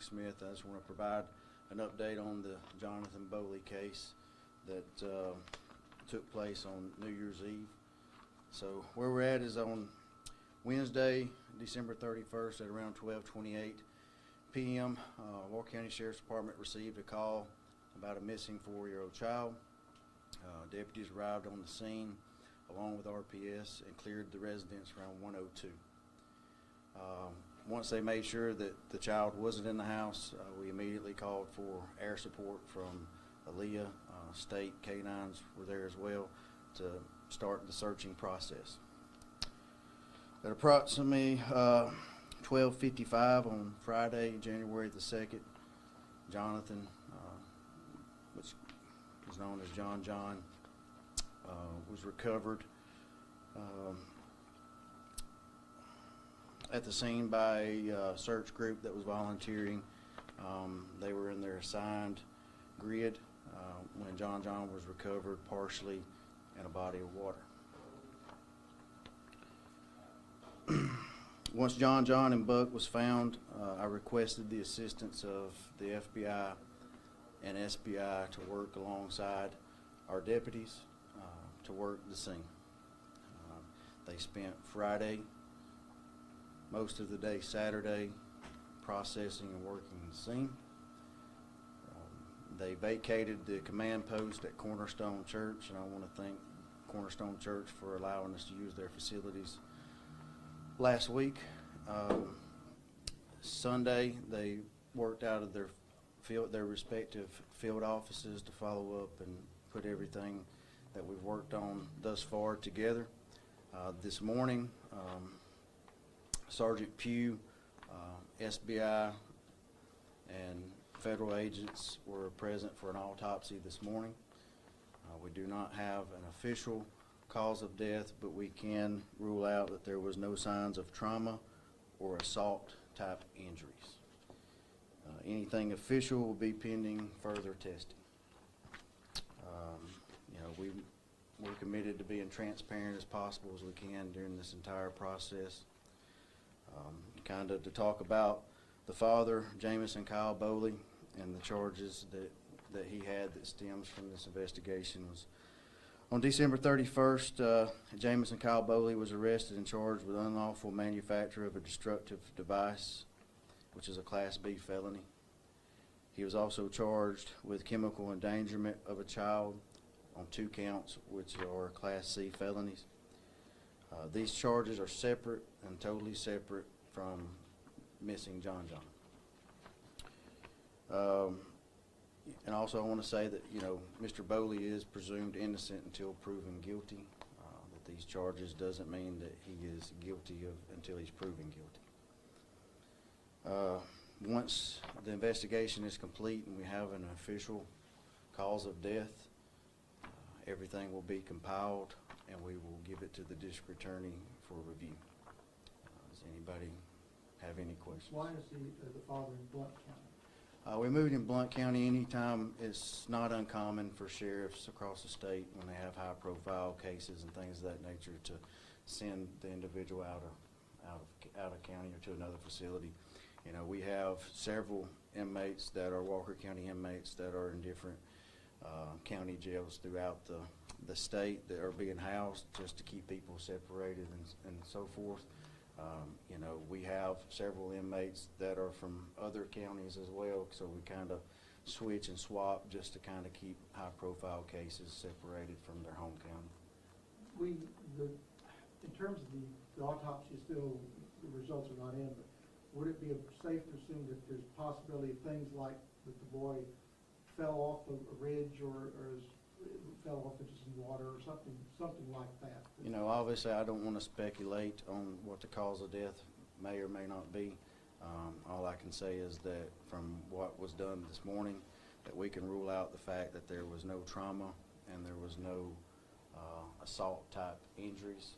Nick Smith. I just want to provide an update on the Johnathan Boley case that took place on New Year's Eve. So where we're at is on Wednesday, December 31st at around 12:28 p.m. Walker County Sheriff's Department received a call about a missing 4-year-old child. Deputies arrived on the scene along with RPS and cleared the residence around 1:02. Once they made sure that the child wasn't in the house, we immediately called for air support from Aaliyah. State canines were there as well to start the searching process. At approximately 12:55 on Friday, January the 2nd, Johnathan, which is known as John, was recovered at the scene by a search group that was volunteering. They were in their assigned grid when John was recovered partially in a body of water. Once John and Buck was found, I requested the assistance of the FBI and SBI to work alongside our deputies to work the scene. They spent Friday, most of the day Saturday, processing and working the scene. They vacated the command post at Cornerstone Church, and I want to thank Cornerstone Church for allowing us to use their facilities last week. Sunday, they worked out of their respective field offices to follow up and put everything that we've worked on thus far together. This morning, Sergeant Pugh, SBI, and federal agents were present for an autopsy this morning. We do not have an official cause of death, but we can rule out that there was no signs of trauma or assault type injuries. Anything official will be pending further testing. We're committed to being transparent as possible as we can during this entire process. Kind of to talk about the father, Jamison Kyle Boley, and the charges that he had that stems from this investigation was on December 31st, Jamison Kyle Boley was arrested and charged with unlawful manufacture of a destructive device, which is a Class B felony. He was also charged with chemical endangerment of a child on 2 counts, which are Class C felonies. These charges are separate and totally separate from missing John. And also I want to say that, Mr. Boley is presumed innocent until proven guilty. That these charges doesn't mean that he is guilty until he's proven guilty. Once the investigation is complete and we have an official cause of death, everything will be compiled and we will give it to the district attorney for review. Does anybody have any questions? Why is the father in Blount County? We moved in Blount County anytime. It's not uncommon for sheriffs across the state when they have high-profile cases and things of that nature to send the individual out of county or to another facility. We have several inmates that are Walker County inmates that are in different county jails throughout the state that are being housed just to keep people separated and so forth. We have several inmates that are from other counties as well, so we kind of switch and swap just to kind of keep high-profile cases separated from their home county. In terms of the autopsy, still the results are not in, but would it be safe to assume that there's possibility of things like that the boy fell off a ridge or fell off into some water or something like that? Obviously I don't want to speculate on what the cause of death may or may not be. All I can say is that from what was done this morning, that we can rule out the fact that there was no trauma and there was no assault type injuries.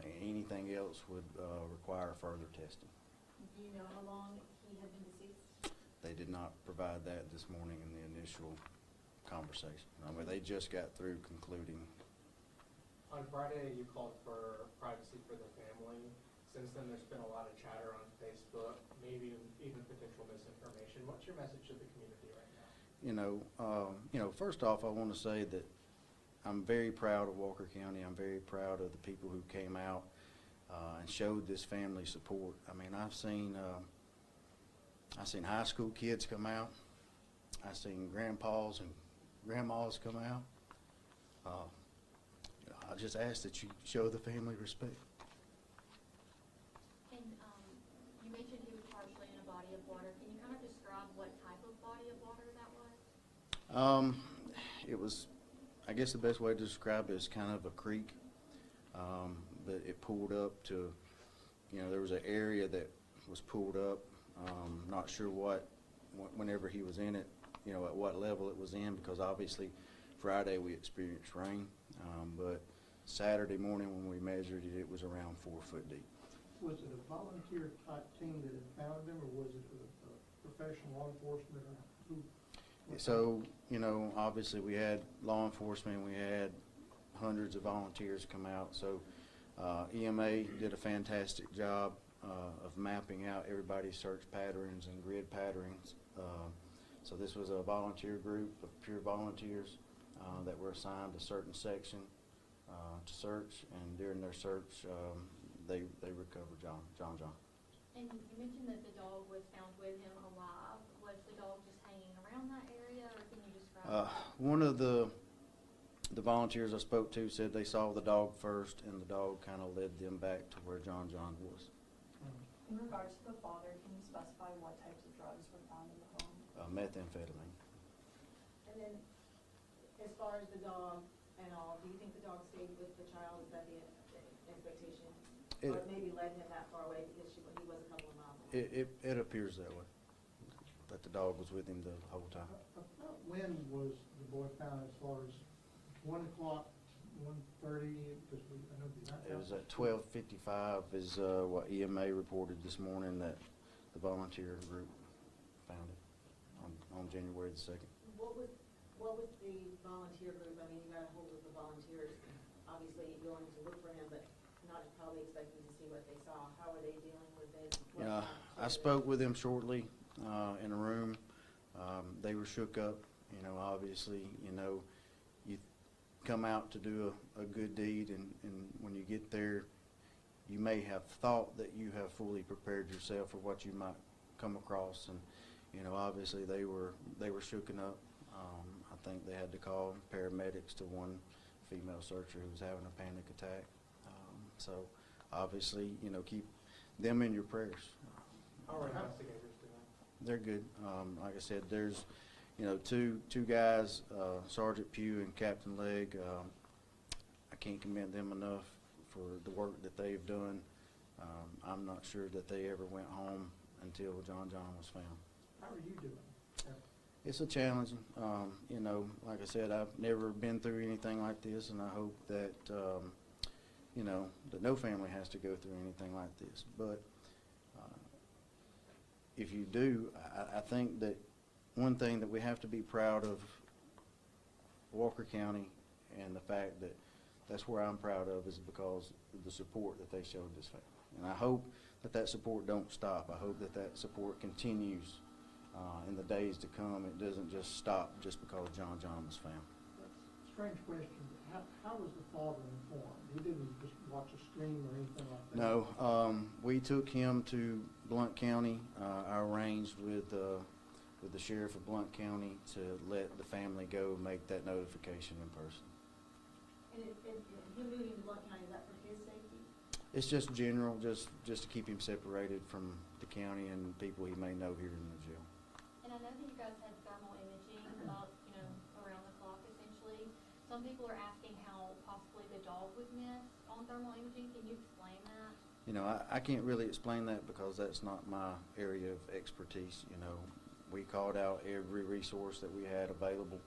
And anything else would require further testing. Do you know how long he had been deceased? They did not provide that this morning in the initial conversation. They just got through concluding. On Friday, you called for privacy for the family. Since then, there's been a lot of chatter on Facebook, maybe even potential misinformation message to the community right now? First off, I want to say that I'm very proud of Walker County. I'm very proud of the people who came out and showed this family support. I mean, I've seen high school kids come out. I've seen grandpas and grandmas come out. I just ask that you show the family respect. And you mentioned he was partially in a body of water. Can you kind of describe what type of body of water that was? It was, I guess the best way to describe it is kind of a creek, but it pulled up to, there was an area that was pulled up. Not sure whenever he was in it, at what level it was in, because obviously Friday we experienced rain, but Saturday morning when we measured it, it was around 4 foot deep. Was it a volunteer type team that had found them, or was it a professional law enforcement, or who? So, obviously we had law enforcement, we had hundreds of volunteers come out. So EMA did a fantastic job of mapping out everybody's search patterns and grid patterns. So this was a volunteer group of pure volunteers that were assigned a certain section to search, and during their search, they recovered John. And you mentioned that the dog was found with him alive. Was the dog just hanging around that area, or can you describe? One of the volunteers I spoke to said they saw the dog first, and the dog kind of led them back to where John was. In regards to the father, can you specify what types of drugs were found in the home? Methamphetamine. And then, as far as the dog and all, do you think the dog stayed with the child? Is that the expectation? Or maybe led him that far away because he was a couple of miles away? It appears that way, that the dog was with him the whole time. About when was the boy found, as far as 1 o'clock, 1:30? Because I know It was at 12:55 is what EMA reported this morning, that the volunteer group found it on January the 2nd. What was the volunteer group? I mean, you got a hold of the volunteers, obviously going to look for him, but not probably expecting to see what they saw. How are they dealing with this? I spoke with them shortly in a room. They were shook up. Obviously, you come out to do a good deed, and when you get there, you may have thought that you have fully prepared yourself for what you might come across, and obviously they were shooken up. I think they had to call paramedics to one female searcher who was having a panic attack. So obviously, keep them in your prayers. How are investigators doing? They're good. Like I said, there's two guys, Sergeant Pugh and Captain Legg. I can't commend them enough for the work that they've done. I'm not sure that they ever went home until John was found. How are you doing? It's a challenge. Like I said, I've never been through anything like this, and I hope that that no family has to go through anything like this. But if you do, I think that one thing that we have to be proud of Walker County, and the fact that that's where I'm proud of, is because of the support that they showed this family. And I hope that support don't stop. I hope that support continues in the days to come. It doesn't just stop just because John was found. Strange question, but how was the father informed? He didn't just watch a stream or anything like that? No, we took him to Blount County. I arranged with the sheriff of Blount County to let the family go and make that notification in person. And him moving to Blount County, is that for his safety? It's just general, just to keep him separated from the county and people he may know here in the jail. And I know that you guys had thermal imaging up, around the clock essentially. Some people are asking how possibly the dog was missed on thermal imaging. Can you explain that? I can't really explain that because that's not my area of expertise. We called out every resource that we had available.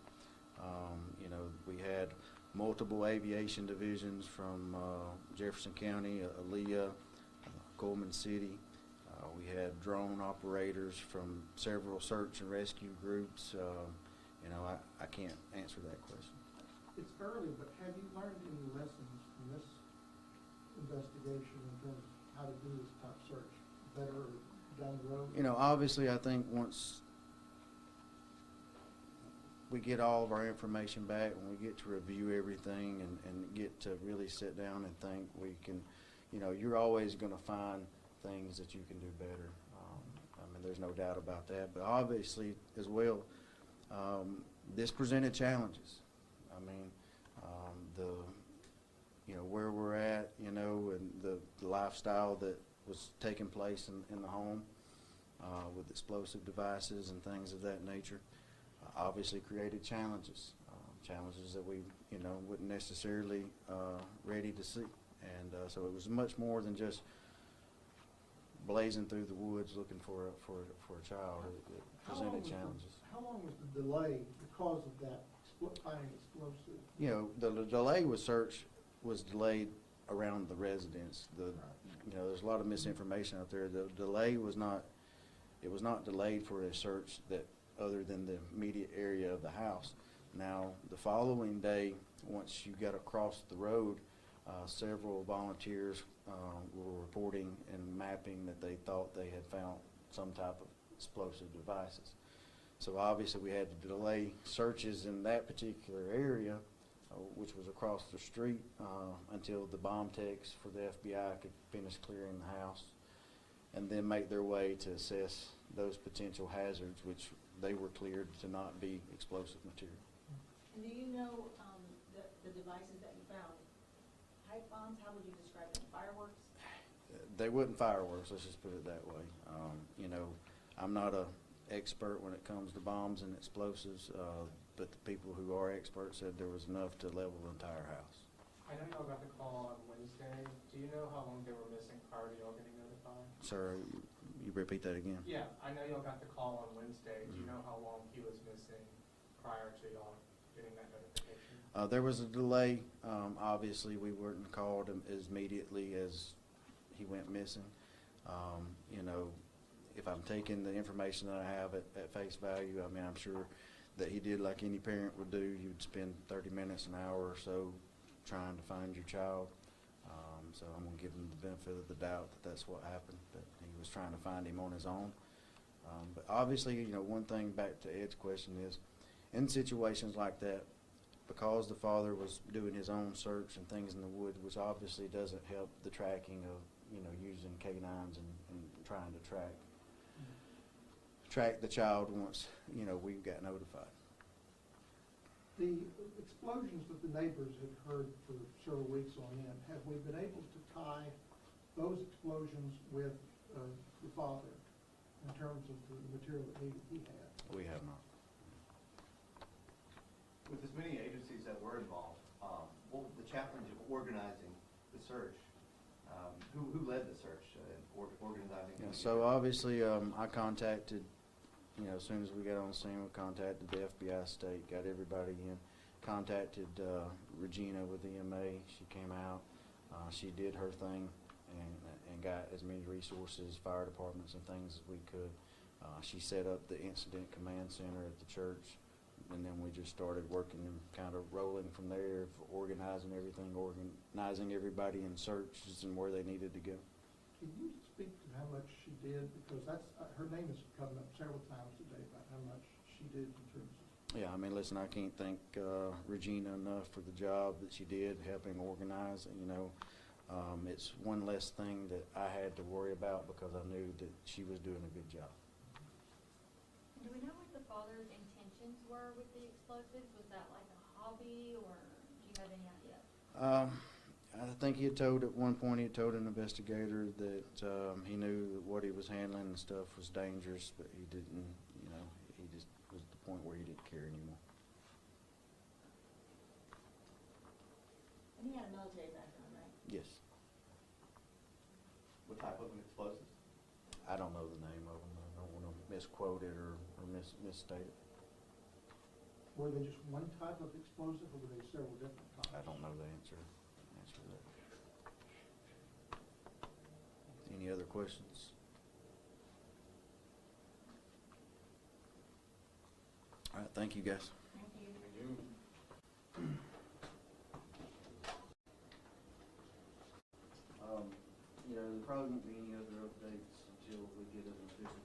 We had multiple aviation divisions from Jefferson County, Aaliyah, Coleman City. We had drone operators from several search and rescue groups. I can't answer that question. It's early, but have you learned any lessons from this investigation in terms of how to do this type search better down the road? Obviously, I think once we get all of our information back, when we get to review everything and get to really sit down and think, we can, you know, you're always going to find things that you can do better. I mean, there's no doubt about that. But obviously, as well, this presented challenges. I mean, you know, where we're at, you know, and the lifestyle that was taking place in the home with explosive devices and things of that nature, obviously created challenges, challenges that we, you know, wouldn't necessarily ready to see. And so it was much more than just blazing through the woods looking for a child. It presented challenges. How long was the delay because of that finding explosive? You know, the delay was delayed around the residence. You know, there's a lot of misinformation out there. The delay was not, it was not delayed for a search that other than the immediate area of the house. Now, the following day, once you got across the road, several volunteers were reporting and mapping that they thought they had found some type of explosive devices. So obviously we had to delay searches in that particular area, which was across the street, until the bomb techs for the FBI could finish clearing the house and then make their way to assess those potential hazards, which they were cleared to not be explosive material. And do you know the devices that you found? Pipe bombs, how would you describe them? Fireworks? They wasn't fireworks, let's just put it that way. You know, I'm not a expert when it comes to bombs and explosives, but the people who are experts said there was enough to level the entire house. I know y'all got the call on Wednesday. Do you know how long they were missing prior to y'all getting notified? Sir, you repeat that again? Yeah, I know y'all got the call on Wednesday. Do you know how long he was missing prior to y'all getting that notification? There was a delay. Obviously, we weren't called as immediately as he went missing. You know, if I'm taking the information that I have at face value, I mean, I'm sure that he did like any parent would do. You'd spend 30 minutes, an hour or so trying to find your child. So I'm going to give him the benefit of the doubt that that's what happened, that he was trying to find him on his own. But obviously, you know, one thing back to Ed's question is, in situations like that, because the father was doing his own search and things in the woods, which obviously doesn't help the tracking of, you know, using canines and trying to track the child once, you know, we got notified. The explosions that the neighbors had heard for several weeks on end, have we been able to tie those explosions with the father in terms of the material that he had? We have not. With as many agencies that were involved, what was the challenge of organizing the search? Who led the search in organizing? Yeah, so obviously, I contacted, you know, as soon as we got on the scene, we contacted the FBI state, got everybody in, contacted Regina with EMA. She came out, she did her thing, and got as many resources, fire departments and things as we could. She set up the incident command center at the church, and then we just started working and kind of rolling from there, organizing everything, organizing everybody in searches and where they needed to go. Can you speak to how much she did? Because that's her name has come up several times today about how much she did in terms of. Yeah, I mean, listen, I can't thank Regina enough for the job that she did helping organize. You know, it's one less thing that I had to worry about because I knew that she was doing a good job. Do we know what the father's intentions were with the explosives? Was that like a hobby, or do you have any idea? I think he had told, at one point, he had told an investigator that he knew that what he was handling and stuff was dangerous, but he didn't, you know, he just was at the point where he didn't care anymore. And he had a military background, right? Yes. What type of explosives? I don't know the name of them. I don't want to misquote it or misstate it. Were they just one type of explosive, or were they several different types? I don't know the answer to that. Any other questions? All right, thank you, guys. Thank you. You know, there probably won't be any other updates until we get an official